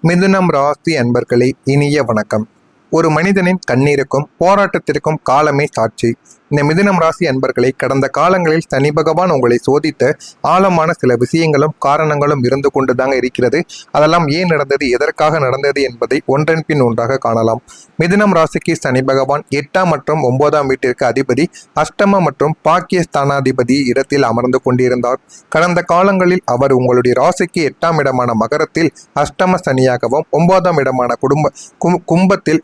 மிதுனம் ராசி அன்பர்களே, இனிய வணக்கம். ஒரு மனிதனின் கண்ணீருக்கும் போராட்டத்திற்கும் காலமே சாட்சி. இந்த மிதுனம் ராசி அன்பர்களை, கடந்த காலங்களில் சனி பகவான் உங்களை சோதித்த ஆழமான சில விஷயங்களும் காரணங்களும் இருந்து கொண்டுதாங்க இருக்கிறது. அதெல்லாம் ஏன் நடந்தது, எதற்காக நடந்தது என்பதை ஒன்றன் பின் ஒன்றாக காணலாம். மிதுனம் ராசிக்கு சனி பகவான் 8ஆம் மற்றும் 9ஆம் வீட்டிற்கு அதிபதி, அஷ்டம மற்றும் பாக்கியஸ்தானாதிபதி இடத்தில் அமர்ந்து கொண்டிருந்தார். கடந்த காலங்களில் அவர் உங்களுடைய ராசிக்கு 8ஆம் இடமான மகரத்தில் அஷ்டம சனியாகவும் 9ஆம் இடமான கும்பத்தில்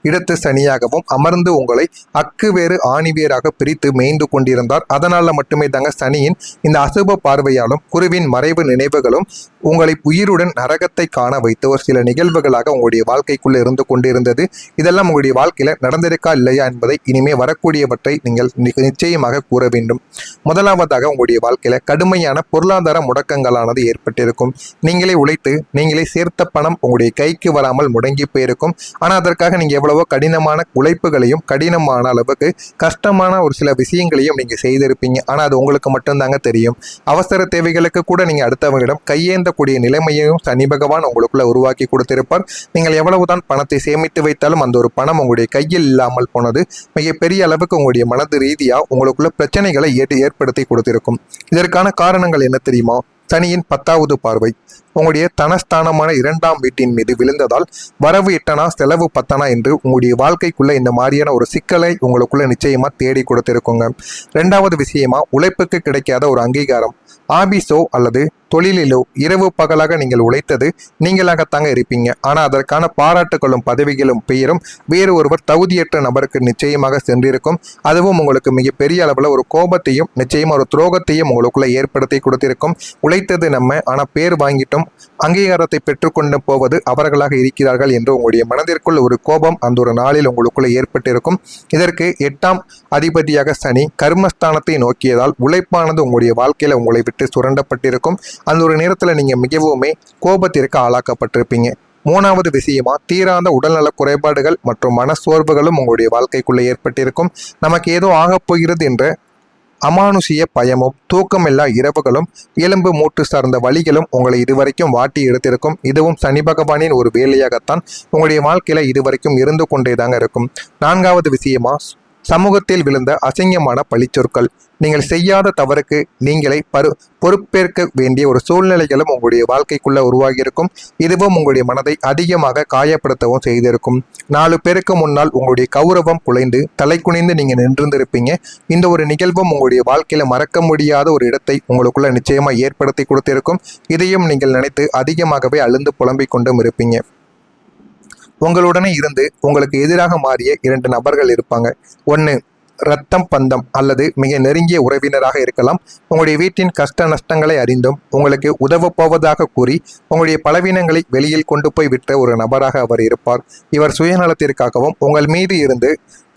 இடத்து சனியாகவும் அமர்ந்து உங்களை அக்கு வேறு ஆணிவேராக பிரித்து மேய்ந்து கொண்டிருந்தார். அதனால மட்டுமே தாங்க சனியின் இந்த அசுப பார்வையாலும் குருவின் மறைவு நினைவுகளும் உங்களை உயிருடன் நரகத்தை காண வைத்து ஒரு சில நிகழ்வுகளாக உங்களுடைய வாழ்க்கைக்குள்ள இருந்து கொண்டிருந்தது. இதெல்லாம் உங்களுடைய வாழ்க்கையில நடந்திருக்கா இல்லையா என்பதை இனிமே வரக்கூடியவற்றை நீங்கள் நிச்சயமாக கூற வேண்டும். முதலாவதாக உங்களுடைய வாழ்க்கையில கடுமையான பொருளாதார முடக்கங்களானது ஏற்பட்டிருக்கும். நீங்களே உழைத்து நீங்களே சேர்த்த பணம் உங்களுடைய கைக்கு வராமல் முடங்கி போயிருக்கும். ஆனா அதற்காக நீங்க எவ்வளவோ கடினமான உழைப்புகளையும் கடினமான அளவுக்கு கஷ்டமான ஒரு சில விஷயங்களையும் நீங்க செய்திருப்பீங்க. ஆனா அது உங்களுக்கு மட்டும்தாங்க தெரியும். அவசர தேவைகளுக்கு கூட நீங்க அடுத்தவங்களிடம் கையேந்தக்கூடிய நிலைமையையும் சனி பகவான் உங்களுக்குள்ள உருவாக்கி கொடுத்திருப்பார். நீங்கள் எவ்வளவுதான் பணத்தை சேமித்து வைத்தாலும் அந்த ஒரு பணம் உங்களுடைய கையில் இல்லாமல் போனது மிகப்பெரிய அளவுக்கு உங்களுடைய மனது ரீதியா உங்களுக்குள்ள பிரச்சனைகளை ஏற்படுத்தி கொடுத்திருக்கும். இதற்கான காரணங்கள் என்ன தெரியுமா? சனியின் 10வது பார்வை உங்களுடைய தனஸ்தானமான 2ஆம் வீட்டின் மீது விழுந்ததால் வரவு 8ஆனா செலவு 10ஆனா என்று உங்களுடைய வாழ்க்கைக்குள்ள இந்த மாதிரியான ஒரு சிக்கலை உங்களுக்குள்ள நிச்சயமா தேடி கொடுத்திருக்குங்க. 2வது விஷயமா, உழைப்புக்கு கிடைக்காத ஒரு அங்கீகாரம். ஆபீஸோ அல்லது தொழிலிலோ இரவு பகலாக நீங்கள் உழைத்தது நீங்களாகத்தாங்க இருப்பீங்க. ஆனால் அதற்கான பாராட்டுகளும் பதவிகளும் பெயரும் வேறு ஒருவர் தகுதியற்ற நபருக்கு நிச்சயமாக சென்றிருக்கும். அதுவும் உங்களுக்கு மிகப்பெரிய அளவில் ஒரு கோபத்தையும் நிச்சயமாக ஒரு துரோகத்தையும் உங்களுக்குள்ள ஏற்படுத்தி கொடுத்திருக்கும். உழைத்தது நம்ம, ஆனால் பேர் வாங்கிட்டோம், அங்கீகாரத்தை பெற்றுக்கொண்டு போவது அவர்களாக இருக்கிறார்கள் என்று உங்களுடைய மனதிற்குள் ஒரு கோபம் அந்த ஒரு நாளில் உங்களுக்குள்ள ஏற்பட்டிருக்கும். இதற்கு 8ஆம் அதிபதியாக சனி கர்மஸ்தானத்தை நோக்கியதால் உழைப்பானது உங்களுடைய வாழ்க்கையில உங்களை விட்டு சுரண்டப்பட்டிருக்கும். அந்த ஒரு நேரத்தில் நீங்க மிகவுமே கோபத்திற்கு ஆளாக்கப்பட்டிருப்பீங்க. 3வது விஷயமா, தீராத உடல்நல குறைபாடுகள் மற்றும் மனசோர்வுகளும் உங்களுடைய வாழ்க்கைக்குள்ள ஏற்பட்டிருக்கும். நமக்கு ஏதோ ஆகப்போகிறது என்ற அமானுஷிய பயமும் தூக்கமில்லா இரவுகளும் எலும்பு மூட்டு சார்ந்த வழிகளும் உங்களை இதுவரைக்கும் வாட்டி எடுத்திருக்கும். இதுவும் சனி பகவானின் ஒரு வேலையாகத்தான் உங்களுடைய வாழ்க்கையில இதுவரைக்கும் இருந்து கொண்டேதாங்க இருக்கும். 4வது விஷயமா, சமூகத்தில் விழுந்த அசிங்கமான பழிச்சொற்கள். நீங்கள் செய்யாத தவறுக்கு நீங்களே பொறுப்பேற்க வேண்டிய ஒரு சூழ்நிலைகளும் உங்களுடைய வாழ்க்கைக்குள்ள உருவாகியிருக்கும். இதுவும் உங்களுடைய மனதை அதிகமாக காயப்படுத்தவும் செய்திருக்கும். 4 பேருக்கு முன்னால் உங்களுடைய கௌரவம் குலைந்து தலை குனிந்து நீங்க நின்றிருப்பீங்க. இந்த ஒரு நிகழ்வும் உங்களுடைய வாழ்க்கையில மறக்க முடியாத ஒரு இடத்தை உங்களுக்குள்ள நிச்சயமா ஏற்படுத்தி கொடுத்திருக்கும். இதையும் நீங்கள் நினைத்து அதிகமாகவே அழுந்து புலம்பிக் கொண்டும் இருப்பீங்க. உங்களுடனே இருந்து உங்களுக்கு எதிராக மாறிய 2 நபர்கள் இருப்பாங்க. ஒன்று ரத்தம் பந்தம் அல்லது மிக நெருங்கிய உறவினராக இருக்கலாம். உங்களுடைய வீட்டின் கஷ்ட நஷ்டங்களை அறிந்தும் உங்களுக்கு உதவ போவதாக கூறி உங்களுடைய பலவீனங்களை வெளியில் கொண்டு போய் விட்ட ஒரு நபராக அவர் இருப்பார். இவர் சுயநலத்திற்காகவும் உங்கள் மீது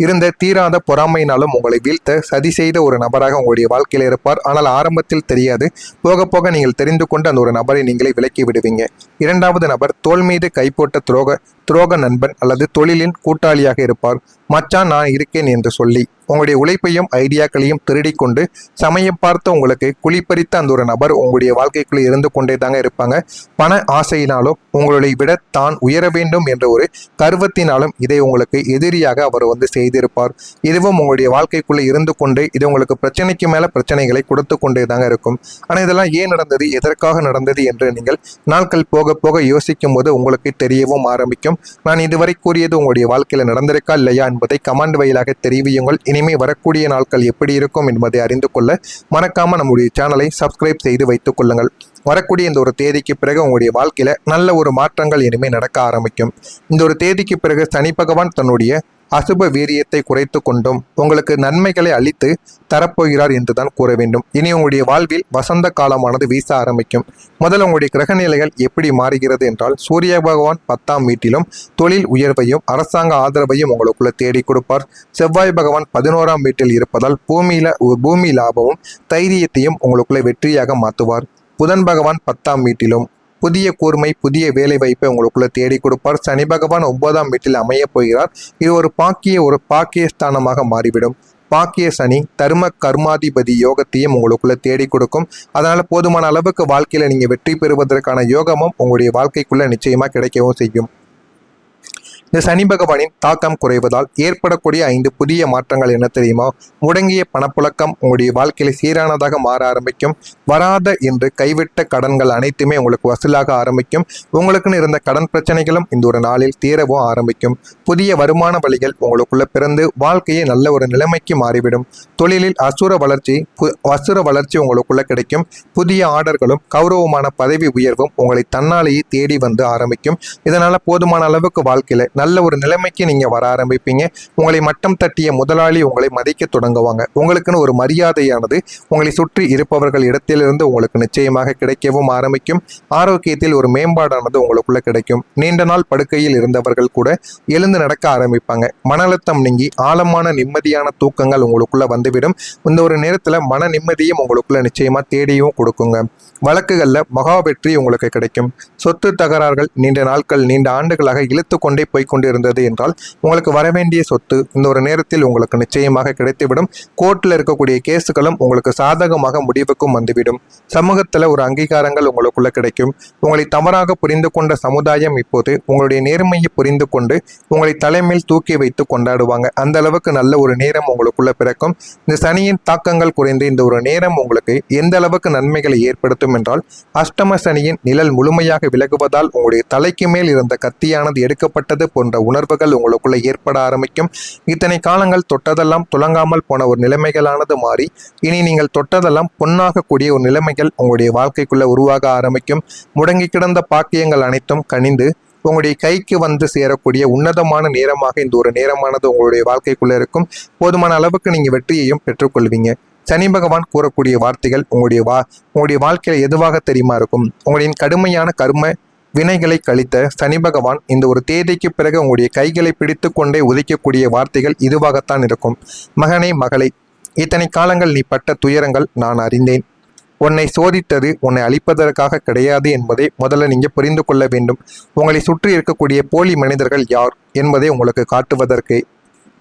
இருந்த தீராத பொறாமையினாலும் உங்களை வீழ்த்த சதி செய்த ஒரு நபராக உங்களுடைய வாழ்க்கையில் இருப்பார். ஆனால் ஆரம்பத்தில் தெரியாது, போக போக நீங்கள் தெரிந்து கொண்டு அந்த ஒரு நபரை நீங்களே விலக்கி விடுவீங்க. 2வது நபர் தோள் மீது கைப்போட்ட துரோக நண்பன் அல்லது தொழிலின் கூட்டாளியாக இருப்பார். மச்சான் நான் இருக்கேன் என்று சொல்லி உங்களுடைய உழைப்பையும் ஐடியாக்களையும் திருடி கொண்டு சமயம் பார்த்து உங்களுக்கு குழிப்பறித்த அந்த ஒரு நபர் உங்களுடைய வாழ்க்கைக்குள்ளே இருந்து கொண்டே தாங்க இருப்பாங்க. பண ஆசையினாலும் உங்களை விட தான் உயர வேண்டும் என்ற ஒரு கர்வத்தினாலும் இதை உங்களுக்கு எதிரியாக அவர் செய்திருப்பார். இதுவும் உங்களுடைய வாழ்க்கைக்குள்ளே இருந்து கொண்டு இது உங்களுக்கு பிரச்சனைக்கு மேல பிரச்சனைகளை கொடுத்து கொண்டே தாங்க இருக்கும். ஆனால் இதெல்லாம் ஏன் நடந்தது, எதற்காக நடந்தது என்று நீங்கள் நாட்கள் போக போக யோசிக்கும் போது உங்களுக்கு தெரியவும் ஆரம்பிக்கும். நான் இதுவரை கூறியது உங்களுடைய வாழ்க்கையில நடந்திருக்கா இல்லையா என்பதை கமெண்ட் வாயிலாக தெரிவியுங்கள். இனிமே வரக்கூடிய நாட்கள் எப்படி இருக்கும் என்பதை அறிந்து கொள்ள மறக்காம நம்முடைய சேனலை சப்ஸ்கிரைப் செய்து வைத்துக் கொள்ளுங்கள். வரக்கூடிய இந்த ஒரு தேதிக்கு பிறகு உங்களுடைய வாழ்க்கையில நல்ல ஒரு மாற்றங்கள் இனிமே நடக்க ஆரம்பிக்கும். இந்த ஒரு தேதிக்கு பிறகு சனி பகவான் தன்னுடைய அசுப வீரியத்தை குறைத்து கொண்டும் உங்களுக்கு நன்மைகளை அளித்து தரப்போகிறார் என்றுதான் கூற வேண்டும். இனி உங்களுடைய வாழ்வில் வசந்த காலமானது வீச ஆரம்பிக்கும். முதல்ல உங்களுடைய கிரகநிலைகள் எப்படி மாறுகிறது என்றால், சூரிய பகவான் 10ஆம் வீட்டிலும் தொழில் உயர்வையும் அரசாங்க ஆதரவையும் உங்களுக்குள்ள தேடி கொடுப்பார். செவ்வாய் பகவான் 11ஆம் வீட்டில் இருப்பதால் பூமி லாபமும் தைரியத்தையும் உங்களுக்குள்ள வெற்றியாக மாற்றுவார். புதன் பகவான் 10ஆம் வீட்டிலும் புதிய கூர்மை புதிய வேலை வாய்ப்பை உங்களுக்குள்ள தேடி கொடுப்பார். சனி பகவான் 9ஆம் வீட்டில் அமைய போகிறார். இது ஒரு பாக்கிய ஸ்தானமாக மாறிவிடும். பாக்கிய சனி தர்ம கர்மாதிபதி யோகத்தையும் உங்களுக்குள்ள தேடி கொடுக்கும். அதனால போதுமான அளவுக்கு வாழ்க்கையில நீங்க வெற்றி பெறுவதற்கான யோகமும் உங்களுடைய வாழ்க்கைக்குள்ள நிச்சயமா கிடைக்கவும் செய்யும். இந்த சனி பகவானின் தாக்கம் குறைவதால் ஏற்படக்கூடிய 5 புதிய மாற்றங்கள் என்ன தெரியுமா? முடங்கிய பணப்புழக்கம் உங்களுடைய வாழ்க்கையில சீரானதாக மாற ஆரம்பிக்கும். வராத என்று கைவிட்ட கடன்கள் அனைத்துமே உங்களுக்கு வசூலாக ஆரம்பிக்கும். உங்களுக்குன்னு இருந்த கடன் பிரச்சனைகளும் இந்த ஒரு நாளில் தீரவும் ஆரம்பிக்கும். புதிய வருமான வழிகள் உங்களுக்குள்ள பிறந்து வாழ்க்கையை நல்ல ஒரு நிலைமைக்கு மாறிவிடும். தொழிலில் அசுர வளர்ச்சி உங்களுக்குள்ள கிடைக்கும். புதிய ஆர்டர்களும் கௌரவமான பதவி உயர்வும் உங்களை தன்னாலேயே தேடி வந்து ஆரம்பிக்கும். இதனால போதுமான அளவுக்கு வாழ்க்கையில நல்ல ஒரு நிலைமைக்கு நீங்க வர ஆரம்பிப்பீங்க. உங்களை மட்டம் தட்டிய முதலாளி உங்களை மதிக்க தொடங்குவாங்க. உங்களுக்குன்னு ஒரு மரியாதையானது உங்களை சுற்றி இருப்பவர்கள் இடத்திலிருந்து உங்களுக்கு நிச்சயமாக கிடைக்கவும் ஆரம்பிக்கும். ஆரோக்கியத்தில் ஒரு மேம்பாடானது உங்களுக்குள்ள கிடைக்கும். நீண்ட நாள் படுக்கையில் இருந்தவர்கள் கூட எழுந்து நடக்க ஆரம்பிப்பாங்க. மன அழுத்தம் நீங்கி ஆழமான நிம்மதியான தூக்கங்கள் உங்களுக்குள்ள வந்துவிடும். இந்த ஒரு நேரத்துல மன நிம்மதியும் உங்களுக்குள்ள நிச்சயமா தேடியும் கொடுக்குங்க. வழக்குகள்ல மகா வெற்றி உங்களுக்கு கிடைக்கும். சொத்து தகராறுகள் நீண்ட ஆண்டுகளாக இழுத்து கொண்டே போய்கொண்டிருந்தது என்றால் உங்களுக்கு வரவேண்டிய சொத்து இந்த ஒரு நேரத்தில் உங்களுக்கு நிச்சயமாக கிடைத்துவிடும். கோர்ட்டில் இருக்கக்கூடிய கேஸுகளும் உங்களுக்கு சாதகமாக முடிவுக்கும் வந்துவிடும். சமூகத்தில் ஒரு அங்கீகாரங்கள் உங்களுக்குள்ள கிடைக்கும். உங்களை தவறாக புரிந்து கொண்ட சமுதாயம் இப்போது உங்களுடைய நேர்மையை புரிந்து கொண்டு உங்களை தலைமையில் தூக்கி வைத்து கொண்டாடுவாங்க. அந்த அளவுக்கு நல்ல ஒரு நேரம் உங்களுக்குள்ள பிறக்கும். இந்த சனியின் தாக்கங்கள் குறைந்து இந்த ஒரு நேரம் உங்களுக்கு எந்த அளவுக்கு நன்மைகளை ஏற்படுத்தும் என்றால், அஷ்டம சனியின் நிழல் முழுமையாக விலகுவதால் உங்களுடைய தலைக்கு மேல் இருந்த கத்தியானது எடுக்கப்பட்டது போன்ற உணர்வுகள் உங்களுக்குள்ள ஏற்பட ஆரம்பிக்கும். இத்தனை காலங்கள் தொட்டதெல்லாம் துலங்காமல் போன ஒரு நிலைமைகளானது மாறி இனி நீங்கள் தொட்டதெல்லாம் பொன்னாகக்கூடிய ஒரு நிலைமைகள் உங்களுடைய வாழ்க்கைக்குள்ள உருவாக ஆரம்பிக்கும். முடங்கி கிடந்த பாக்கியங்கள் அனைத்தும் கனிந்து உங்களுடைய கைக்கு வந்து சேரக்கூடிய உன்னதமான நேரமாக இந்த ஒரு நேரமானது உங்களுடைய வாழ்க்கைக்குள்ள இருக்கும். போதுமான அளவுக்கு நீங்க வெற்றியையும் பெற்றுக்கொள்வீங்க. சனி பகவான் கூறக்கூடிய வார்த்தைகள் உங்களுடைய வாழ்க்கையில எதுவாக தெரியுமா இருக்கும்? உங்களின் கடுமையான கர்ம வினைகளை கழித்த சனி பகவான் இந்த ஒரு தேதிக்கு பிறகு உங்களுடைய கைகளை பிடித்து கொண்டே உதைக்கக்கூடிய வார்த்தைகள் இதுவாகத்தான் இருக்கும். மகனே மகளே, இத்தனை காலங்கள் நீ பட்ட துயரங்கள் நான் அறிந்தேன். உன்னை சோதித்தது உன்னை அழிப்பதற்காக கிடையாது என்பதை முதல்ல நீங்க புரிந்து கொள்ள வேண்டும். உங்களை சுற்றி இருக்கக்கூடிய போலி மனிதர்கள் யார் என்பதை உங்களுக்கு காட்டுவதற்கு.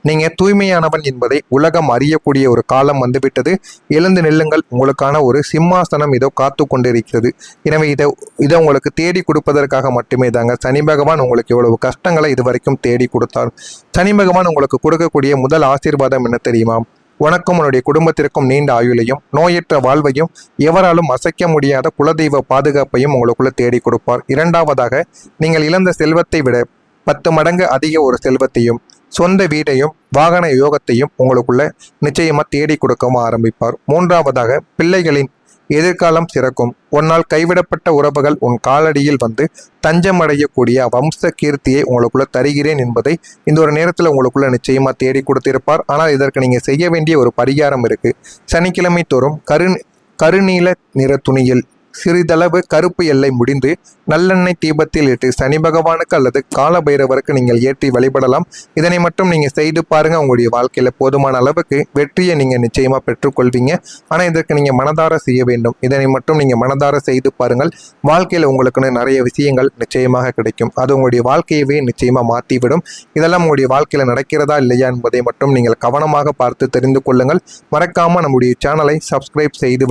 நீங்க தூய்மையானவன் என்பதை உலகம் அறியக்கூடிய ஒரு காலம் வந்துவிட்டது. எழுந்து நெல்லுங்கள், உங்களுக்கான ஒரு சிம்மாசனம் இதோ காத்து கொண்டிருக்கிறது. எனவே இதை உங்களுக்கு தேடி கொடுப்பதற்காக மட்டுமே தாங்க சனி பகவான் உங்களுக்கு இவ்வளவு கஷ்டங்களை இதுவரைக்கும் தேடி கொடுத்தார். சனி பகவான் உங்களுக்கு கொடுக்கக்கூடிய முதல் ஆசீர்வாதம் என்ன தெரியுமா? உனக்கும் உன்னுடைய குடும்பத்திற்கும் நீண்ட ஆயுளையும் நோயற்ற வாழ்வையும் எவராலும் அசைக்க முடியாத குலதெய்வ பாதுகாப்பையும் உங்களுக்குள்ள தேடி கொடுப்பார். இரண்டாவதாக, நீங்கள் இழந்த செல்வத்தை விட 10 மடங்கு அதிக ஒரு செல்வத்தையும் சொந்த வீட்டையும் வாகன யோகத்தையும் உங்களுக்குள்ள நிச்சயமா தேடி கொடுக்கவும் ஆரம்பிப்பார். மூன்றாவதாக, பிள்ளைகளின் எதிர்காலம் சிறக்கும். உன்னால் கைவிடப்பட்ட உறவுகள் உன் காலடியில் வந்து தஞ்சமடையக்கூடிய வம்ச கீர்த்தியை உங்களுக்குள்ள தருகிறேன் என்பதை இந்த ஒரு நேரத்தில் உங்களுக்குள்ள நிச்சயமா தேடி கொடுத்திருப்பார். ஆனால் இதற்கு நீங்க செய்ய வேண்டிய ஒரு பரிகாரம் இருக்கு. சனிக்கிழமை தோறும் கருநீல நிற துணியில் சிறிதளவு கருப்பு எல்லை முடிந்து நல்லெண்ணெய் தீபத்தில் இட்டு சனி பகவானுக்கு அல்லது கால பைரவருக்கு நீங்கள் ஏற்றி வழிபடலாம். இதனை மட்டும் நீங்க செய்து பாருங்க. உங்களுடைய வாழ்க்கையில போதுமான அளவுக்கு வெற்றியை நீங்க நிச்சயமா பெற்றுக்கொள்வீங்க. ஆனா இதற்கு நீங்க மனதார செய்ய வேண்டும். இதனை மட்டும் நீங்க மனதார செய்து பாருங்கள். வாழ்க்கையில உங்களுக்குன்னு நிறைய விஷயங்கள் நிச்சயமாக கிடைக்கும். அது உங்களுடைய வாழ்க்கையவே நிச்சயமா மாற்றிவிடும். இதெல்லாம் உங்களுடைய வாழ்க்கையில நடக்கிறதா இல்லையா என்பதை மட்டும் நீங்கள் கவனமாக பார்த்து தெரிந்து கொள்ளுங்கள். மறக்காம நம்முடைய சேனலை சப்ஸ்கிரைப் செய்து